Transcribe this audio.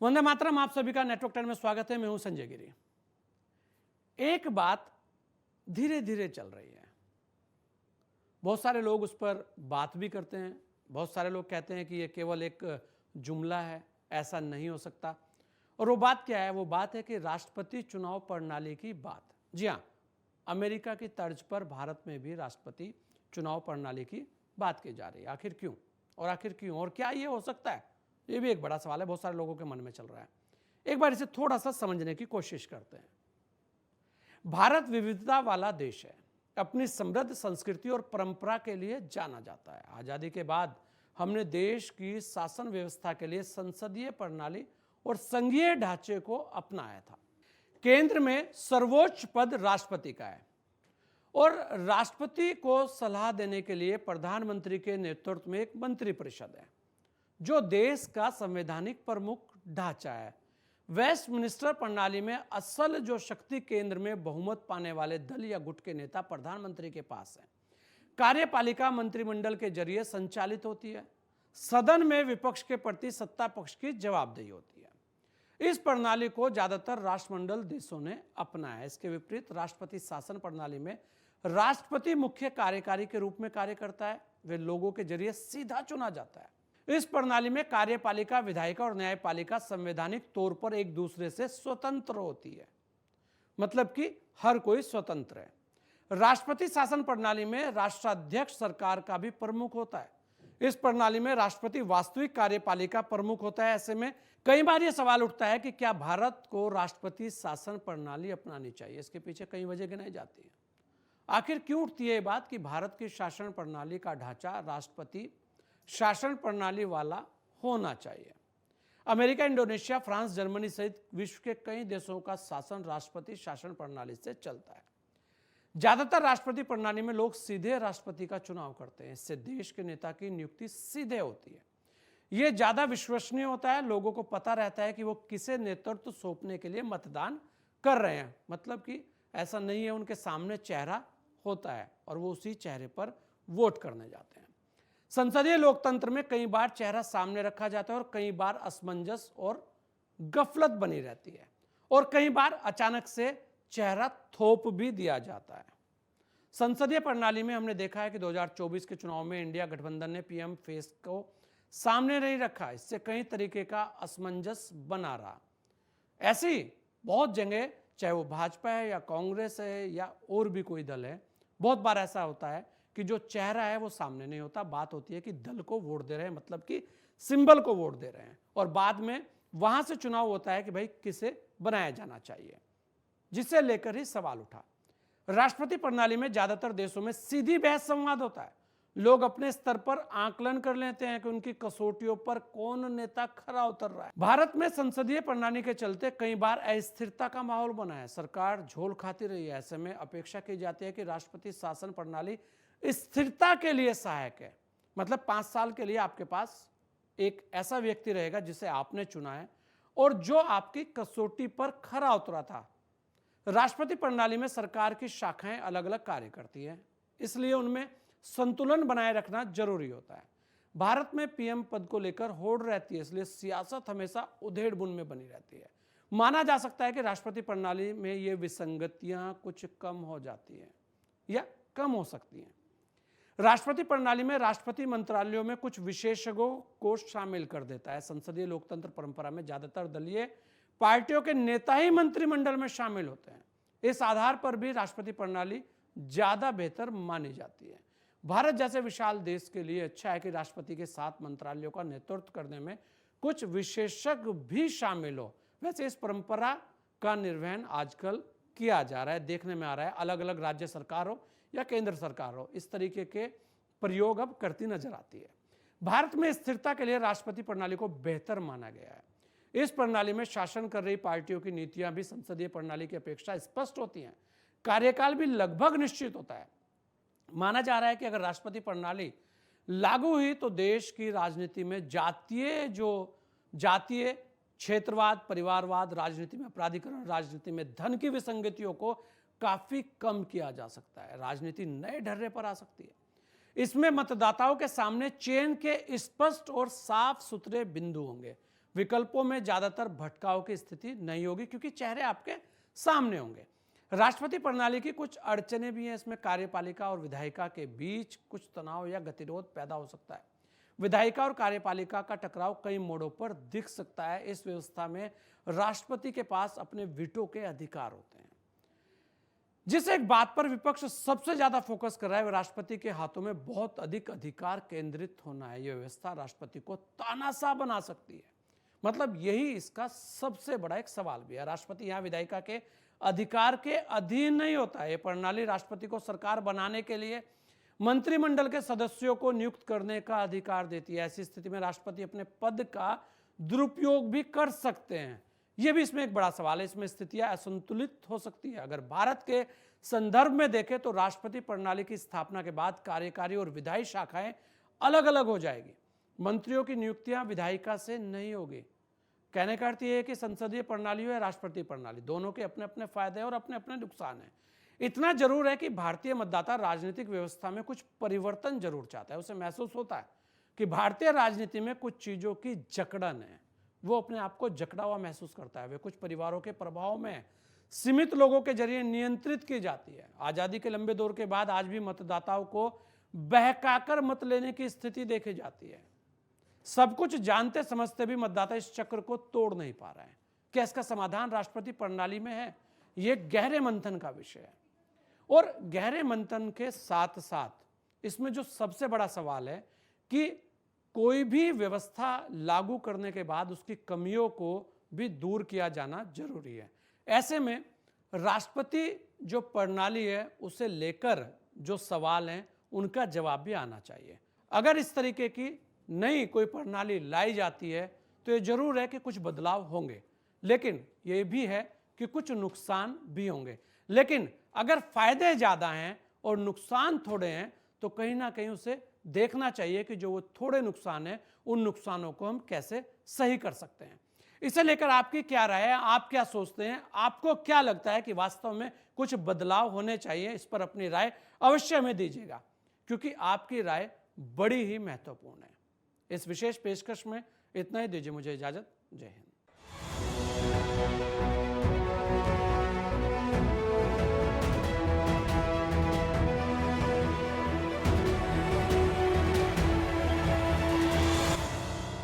वंदे मातरम। आप सभी का नेटवर्क 10 में स्वागत है। मैं हूं संजय गिरी। एक बात धीरे धीरे चल रही है, बहुत सारे लोग उस पर बात भी करते हैं, बहुत सारे लोग कहते हैं कि यह केवल एक जुमला है, ऐसा नहीं हो सकता। और वो बात क्या है? वो बात है कि राष्ट्रपति चुनाव प्रणाली की बात। जी हां, अमेरिका की तर्ज पर भारत में भी राष्ट्रपति चुनाव प्रणाली की बात की जा रही है। आखिर क्यों? और आखिर क्यों और क्या ये हो सकता है? ये भी एक बड़ा सवाल है, बहुत सारे लोगों के मन में चल रहा है। एक बार इसे थोड़ा सा समझने की कोशिश करते हैं। भारत विविधता वाला देश है, अपनी समृद्ध संस्कृति और परंपरा के लिए जाना जाता है। आजादी के बाद हमने देश की शासन व्यवस्था के लिए संसदीय प्रणाली और संघीय ढांचे को अपनाया था। केंद्र में सर्वोच्च पद राष्ट्रपति का है और राष्ट्रपति को सलाह देने के लिए प्रधानमंत्री के नेतृत्व में एक मंत्रिपरिषद है, जो देश का संवैधानिक प्रमुख ढांचा है। वेस्टमिनिस्टर प्रणाली में असल जो शक्ति केंद्र में बहुमत पाने वाले दल या गुट के नेता प्रधानमंत्री के पास है। कार्यपालिका मंत्रिमंडल के जरिए संचालित होती है। सदन में विपक्ष के प्रति सत्ता पक्ष की जवाबदेही होती है। इस प्रणाली को ज्यादातर राष्ट्रमंडल देशों ने अपनाया है। इसके विपरीत राष्ट्रपति शासन प्रणाली में राष्ट्रपति मुख्य कार्यकारी के रूप में कार्य करता है। वे लोगों के जरिए सीधा चुना जाता है। इस प्रणाली में कार्यपालिका, विधायिका और न्यायपालिका संवैधानिक तौर पर एक दूसरे से स्वतंत्र होती है, मतलब कि हर कोई स्वतंत्र है। राष्ट्रपति शासन प्रणाली में राष्ट्राध्यक्ष सरकार का भी प्रमुख होता है। इस प्रणाली में राष्ट्रपति वास्तविक कार्यपालिका प्रमुख होता है। ऐसे में कई बार यह सवाल उठता है कि क्या भारत को राष्ट्रपति शासन प्रणाली अपनानी चाहिए? इसके पीछे कई वजह गिनाई जाती है। आखिर क्यों उठती है ये बात कि भारत की शासन प्रणाली का ढांचा राष्ट्रपति शासन प्रणाली वाला होना चाहिए? अमेरिका, इंडोनेशिया, फ्रांस, जर्मनी सहित विश्व के कई देशों का शासन राष्ट्रपति शासन प्रणाली से चलता है। ज्यादातर राष्ट्रपति प्रणाली में लोग सीधे राष्ट्रपति का चुनाव करते हैं। इससे देश के नेता की नियुक्ति सीधे होती है। यह ज्यादा विश्वसनीय होता है। लोगों को पता रहता है कि वो किसे नेतृत्व सौंपने के लिए मतदान कर रहे हैं। मतलब कि ऐसा नहीं है, उनके सामने चेहरा होता है और वो उसी चेहरे पर वोट करने जाते हैं। संसदीय लोकतंत्र में कई बार चेहरा सामने रखा जाता है और कई बार असमंजस और गफलत बनी रहती है और कई बार अचानक से चेहरा थोप भी दिया जाता है। संसदीय प्रणाली में हमने देखा है कि 2024 के चुनाव में इंडिया गठबंधन ने पीएम फेस को सामने नहीं रखा। इससे कई तरीके का असमंजस बना रहा। ऐसी बहुत जगह, चाहे वो भाजपा है या कांग्रेस है या और भी कोई दल है, बहुत बार ऐसा होता है कि जो चेहरा है वो सामने नहीं होता। बात होती है कि दल को वोट दे रहे हैं, मतलब कि सिंबल को वोट दे रहे हैं, और बाद में वहां से चुनाव होता है कि भाई किसे बनाया जाना चाहिए, जिसे लेकर ही सवाल उठा। राष्ट्रपति प्रणाली में ज्यादातर देशों में सीधी बहस संवाद होता है। लोग अपने स्तर पर आकलन कर लेते हैं कि उनकी कसौटियों पर कौन नेता खरा उतर रहा है। भारत में संसदीय प्रणाली के चलते कई बार अस्थिरता का माहौल बना है। सरकार झोल खाती रही है। ऐसे में अपेक्षा की जाती है कि राष्ट्रपति शासन प्रणाली स्थिरता के लिए सहायक है। मतलब 5 साल के लिए आपके पास एक ऐसा व्यक्ति रहेगा जिसे आपने चुना है और जो आपकी कसौटी पर खरा उतरा था। राष्ट्रपति प्रणाली में सरकार की शाखाएं अलग अलग कार्य करती हैं, इसलिए उनमें संतुलन बनाए रखना जरूरी होता है। भारत में पीएम पद को लेकर होड़ रहती है, इसलिए सियासत हमेशा उधेड़-बुन में बनी रहती है। माना जा सकता है कि राष्ट्रपति प्रणाली में ये विसंगतियां कुछ कम हो जाती हैं या कम हो सकती हैं। राष्ट्रपति प्रणाली में राष्ट्रपति मंत्रालयों में कुछ विशेषज्ञों को शामिल कर देता है। संसदीय लोकतंत्र परंपरा में ज्यादातर दलीय पार्टियों के नेता ही मंत्रिमंडल में शामिल होते हैं। इस आधार पर भी राष्ट्रपति प्रणाली ज्यादा बेहतर मानी जाती है। भारत जैसे विशाल देश के लिए अच्छा है कि राष्ट्रपति के 7 मंत्रालयों का नेतृत्व करने में कुछ विशेषज्ञ भी शामिल हो। वैसे इस परंपरा का निर्वहन आजकल किया जा रहा है, देखने में आ रहा है। अलग अलग राज्य सरकार हो या केंद्र सरकार हो, इस तरीके के प्रयोग अब करती नजर आती है। भारत में स्थिरता के लिए राष्ट्रपति प्रणाली को बेहतर माना गया है। इस प्रणाली में शासन कर रही पार्टियों की नीतियां भी संसदीय प्रणाली की अपेक्षा स्पष्ट होती हैं। कार्यकाल भी लगभग निश्चित होता है। माना जा रहा है कि अगर राष्ट्रपति प्रणाली लागू हुई तो देश की राजनीति में जातीय क्षेत्रवाद, परिवारवाद, राजनीति में अपराधीकरण, राजनीति में धन की विसंगतियों को काफी कम किया जा सकता है। राजनीति नए ढर्रे पर आ सकती है। इसमें मतदाताओं के सामने चयन के स्पष्ट और साफ सुथरे बिंदु होंगे। विकल्पों में ज्यादातर भटकाव की स्थिति नहीं होगी क्योंकि चेहरे आपके सामने होंगे। राष्ट्रपति प्रणाली की कुछ अड़चनें भी हैं, इसमें कार्यपालिका और विधायिका के बीच कुछ तनाव या गतिरोध पैदा हो सकता है। विधायिका और कार्यपालिका का टकराव कई मोड़ों पर दिख सकता है। इस व्यवस्था में राष्ट्रपति के पास अपने वीटो के अधिकार होते हैं। जिस एक बात पर विपक्ष सबसे ज्यादा फोकस कर रहा है, वह राष्ट्रपति के हाथों में बहुत अधिक अधिकार केंद्रित होना है। यह व्यवस्था राष्ट्रपति को तानाशाह बना सकती है, मतलब यही इसका सबसे बड़ा एक सवाल भी है। राष्ट्रपति यहां विधायिका के अधिकार के अधीन नहीं होता है। यह प्रणाली राष्ट्रपति को सरकार बनाने के लिए मंत्रिमंडल के सदस्यों को नियुक्त करने का अधिकार देती है। ऐसी स्थिति में राष्ट्रपति अपने पद का दुरुपयोग भी कर सकते हैं। यह भी इसमें एक बड़ा सवाल है। इसमें स्थितियां असंतुलित हो सकती है। अगर भारत के संदर्भ में देखें तो राष्ट्रपति प्रणाली की स्थापना के बाद कार्यकारी और विधायी शाखाएं अलग अलग हो जाएगी। मंत्रियों की नियुक्तियां विधायिका से नहीं होगी। कहने का अर्थ यह है कि संसदीय प्रणाली हो या राष्ट्रपति प्रणाली, दोनों के अपने अपने फायदे और अपने अपने नुकसान हैं। इतना जरूर है कि भारतीय मतदाता राजनीतिक व्यवस्था में कुछ परिवर्तन जरूर चाहता है। उसे महसूस होता है कि भारतीय राजनीति में कुछ चीजों की जकड़न है। वो अपने आप को जकड़ा हुआ महसूस करता है। वे कुछ परिवारों के प्रभाव में सीमित लोगों के जरिए नियंत्रित की जाती है। आजादी के लंबे दौर के बाद आज भी मतदाताओं को बहकाकर मत लेने की स्थिति देखी जाती है। सब कुछ जानते समझते भी मतदाता इस चक्र को तोड़ नहीं पा रहा है। क्या इसका समाधान राष्ट्रपति प्रणाली में है? यह गहरे मंथन का विषय है। और गहरे मंथन के साथ साथ इसमें जो सबसे बड़ा सवाल है कि कोई भी व्यवस्था लागू करने के बाद उसकी कमियों को भी दूर किया जाना जरूरी है। ऐसे में राष्ट्रपति जो प्रणाली है उसे लेकर जो सवाल हैं उनका जवाब भी आना चाहिए। अगर इस तरीके की नई कोई प्रणाली लाई जाती है तो ये जरूर है कि कुछ बदलाव होंगे, लेकिन ये भी है कि कुछ नुकसान भी होंगे। लेकिन अगर फायदे ज्यादा हैं और नुकसान थोड़े हैं तो कहीं ना कहीं उसे देखना चाहिए कि जो वो थोड़े नुकसान है उन नुकसानों को हम कैसे सही कर सकते हैं। इसे लेकर आपकी क्या राय है? आप क्या सोचते हैं? आपको क्या लगता है कि वास्तव में कुछ बदलाव होने चाहिए? इस पर अपनी राय अवश्य हमें दीजिएगा, क्योंकि आपकी राय बड़ी ही महत्वपूर्ण है। इस विशेष पेशकश में इतना ही। दीजिए मुझे इजाजत। जय हिंद।